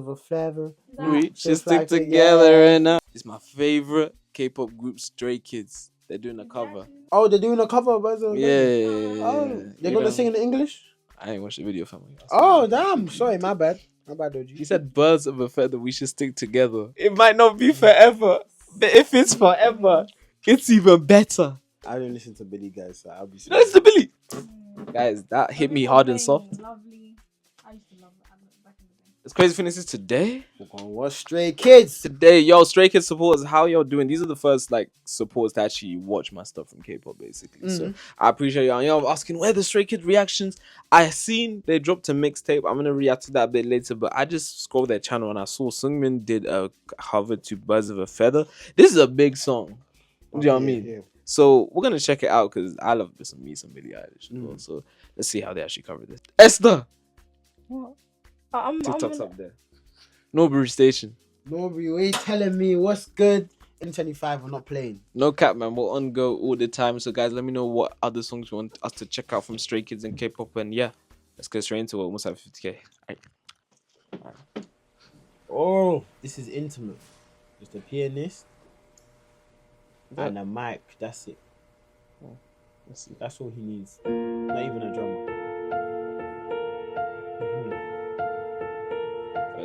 a flavor. We should stick together and it's my favorite K-pop group, Stray Kids. They're doing a cover. Oh, they're doing a cover of Birds of a Feather? Yeah. Oh, they're gonna sing in English? I ain't watched the video, family. Oh, damn. Sorry, my bad. My bad, OG. He said, birds of a feather, we should stick together. It might not be forever, but if it's forever, it's even better. I don't listen to Billie, guys, so I'll be You don't listen to Billie? Guys, that hit me hard and soft. Lovely. I used to love it back in the day. It's crazy thing is today. We're gonna watch Stray Kids. Today, yo, Stray Kids supporters, how y'all doing? These are the first supporters to actually watch my stuff from K-pop, basically. So I appreciate y'all. Y'all asking where the Stray Kids reactions. I seen they dropped a mixtape. I'm gonna react to that a bit later, but I just scrolled their channel and I saw SEUNGMIN did a cover to Birds of a Feather. This is a big song. Do you know what I mean? Yeah. So we're gonna check it out because I love some Billie Eilish as well. So let's see how they actually cover this. Esther, What? TikTok's up there. Norbury Station. Norbury, what are you telling me? What's good? N25, we're not playing. No cap, man. We're on go all the time. So guys, let me know what other songs you want us to check out from Stray Kids and K-pop. And yeah, let's get straight into it. Almost at 50K. Alright. Oh, this is intimate. Just a pianist and a mic. That's it. Oh, let's see. That's all he needs. Not even a drummer.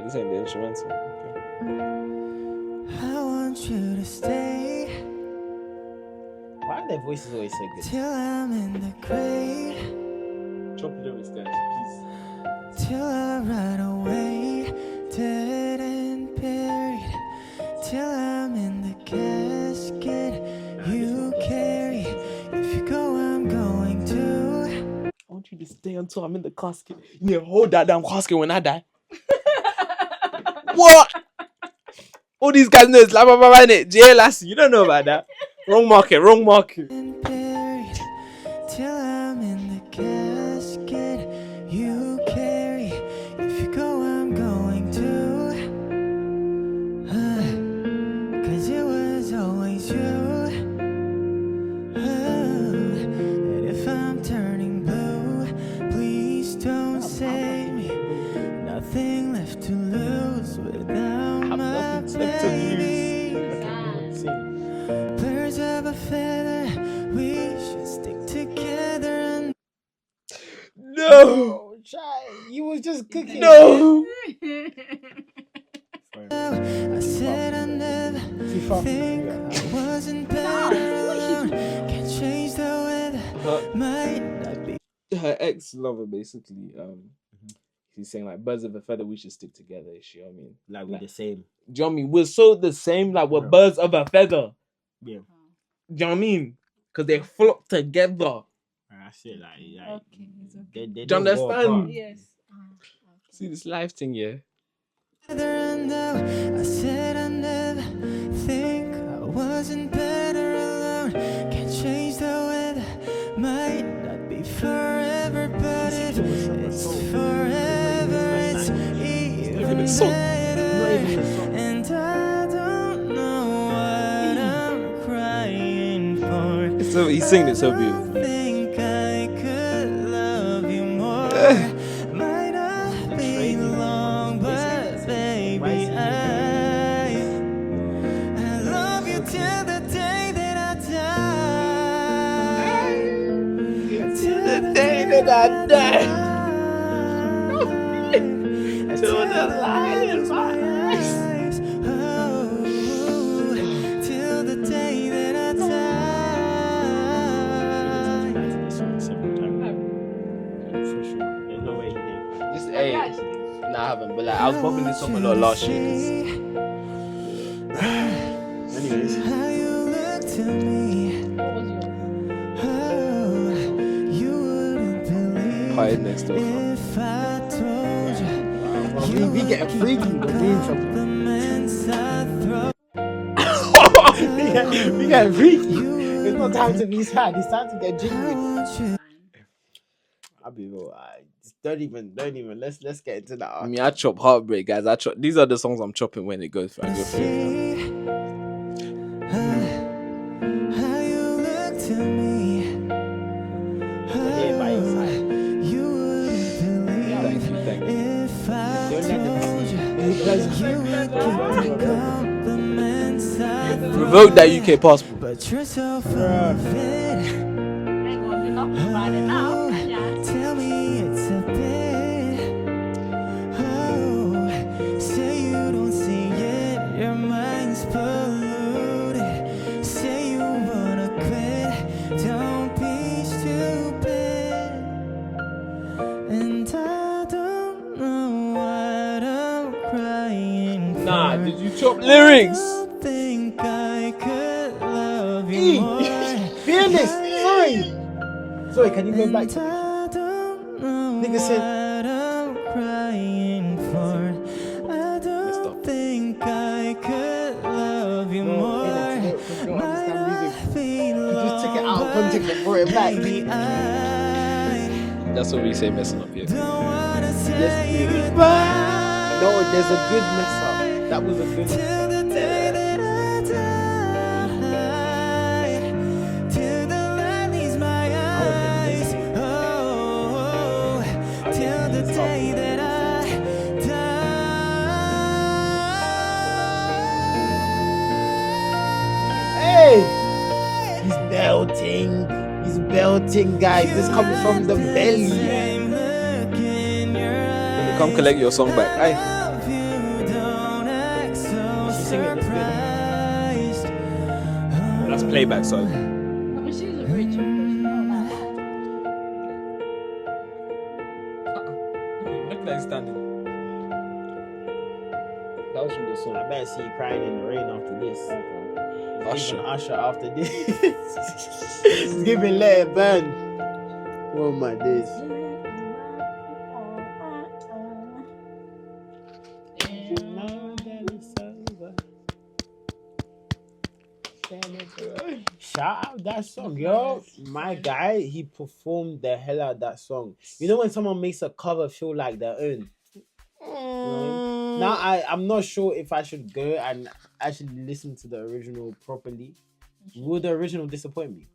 This ain't the instrumental. Okay. I want you to stay. Why are their voices always so good? Till I'm in the grave. Chop lyrics, guys, please. Till I ride away, dead and buried. Till I'm in the casket you carry. If you go, I'm going to. I want you to stay until I'm in the casket. You need to hold that damn casket when I die. What? All these guys know it's like it. JLS, you don't know about that. Wrong market. And buried. Till I'm in the casket you carry. If you go, I'm going to. 'Cause it was always you. And if I'm turning blue, please don't save me. Nothing left to lose without my baby. Birds of a feather, we should stick together and No. Oh, Chai, you was just cooking. No. I said I never think I wasn't better alone. Can't change the weather, might not be. Her ex-lover basically, he's saying like birds of a feather, we should stick together. You know what I mean? Like we're the same. Do you know what I mean? We're so the same, like we're birds of a feather. Yeah. Do you know what I mean? Because they flock together. That's it. Like Okay, it's okay. they Do you don't go understand? apart. Yes. See this life thing, yeah? I said I never think I wasn't better alone. Can't change the weather, might not be forever, but it's forever. It's even better, and I don't know what I'm crying for. So he's singing it so beautiful. I think I could love you more. Might not be long, but baby, I love you till the day that I die. Till the day that I die. Till the light in my eyes. Oh, till the day that I die. For sure. There's no way he did. Just, hey, nah, I haven't, but like, I was popping this song a lot last year. Anyways. How you look to me. What was yours? Oh, you wouldn't believe Quiet next door. if I told you. We get freaky. We're doing something. Compliments I throw. We get freaky. There's no time to be sad. It's time to get I jiggy. want you. I'll be real. Don't even. Let's get into that. I mean, I chop heartbreak, guys. These are the songs I'm chopping when it goes for. I go for it. See how you look to me. Here by your side. You wouldn't believe Thank you. if I Don't let them told see you. you. compliments I Revoke that UK passport. but you're so full of it. Ain't gonna be nothing about it now. Yeah. Tell me it's a bit. Oh, say you don't see it, your mind's polluted. Say you wanna quit, don't be stupid. And I don't know what I'm crying for. Nah, did you chop lyrics? I don't think I could love you more. Fearless. Sorry, can you go back to I don't know Nigga said- what I'm crying for. I don't think I could love you more. just took it out of context and brought it back. Baby, I That's what we say messing up here. don't wanna say Yes, goodbye. No, there's a good mess up. That was a good. Till the day that I die, till the light leaves my eyes. Oh, till the day that I Hey, he's belting. He's belting, guys. This comes from the belly. same look in your eyes. Come collect your song back. Aye. Love you, don't act so She's singing this good. surprised. That's playback song. I mean, she's a very chill person. Look like standing. That was from the song. I better see you crying in the rain after this. Usher. Usher after this. It's giving let it burn. Oh my days. Shout out that song, yo. My guy, he performed the hell out of that song. You know when someone makes a cover feel like their own? Now I'm not sure if I should go and actually listen to the original properly. Will the original disappoint me?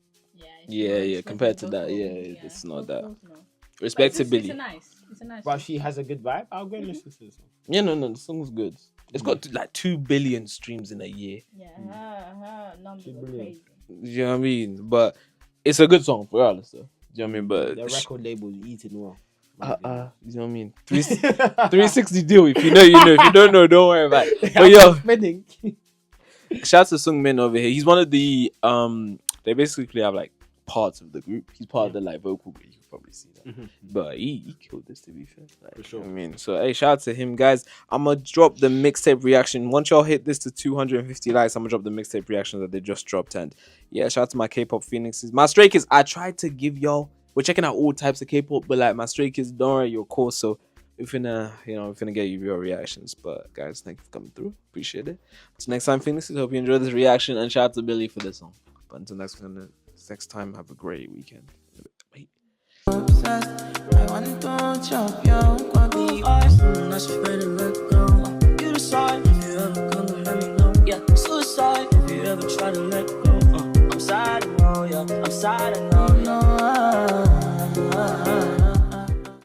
Yeah, compared to that, it's not that. No. Respect to It's Billie. a nice. But she has a good vibe. I'll go and listen to this one. Yeah, no, the song's good. It's got like 2 billion streams in a year. Yeah, her numbers She's are brilliant. crazy. You know what I mean? But it's a good song, regardless, though. You know what I mean? But The record label's eating well. you know what I mean? 360 deal. If you know, you know. If you don't know, don't worry about it. But yo, spending. shout out to SEUNGMIN over here. He's one of the they basically have like parts of the group. He's part of the like vocal group. You can probably see that. But he killed this, to be fair. Like, For sure. I mean, so hey, shout out to him, guys. I'm gonna drop the mixtape reaction. Once y'all hit this to 250 likes, I'm gonna drop the mixtape reaction that they just dropped. And yeah, shout out to my K-pop phoenixes. My Stray Kids, I tried to give y'all, we're checking out all types of K-pop, but like my Stray Kids, don't worry, your course. So we're finna get you your reactions. But guys, thank you for coming through. Appreciate it. Until next time, phoenixes, hope you enjoy this reaction, and shout out to Billie for this song. But until next time, have a great weekend. Bye. I want to chop your body eyes. Not afraid to let go. You decide if you ever come to let me know. Yeah, suicide if you ever try to let go. I'm sad, oh yeah, I'm sad.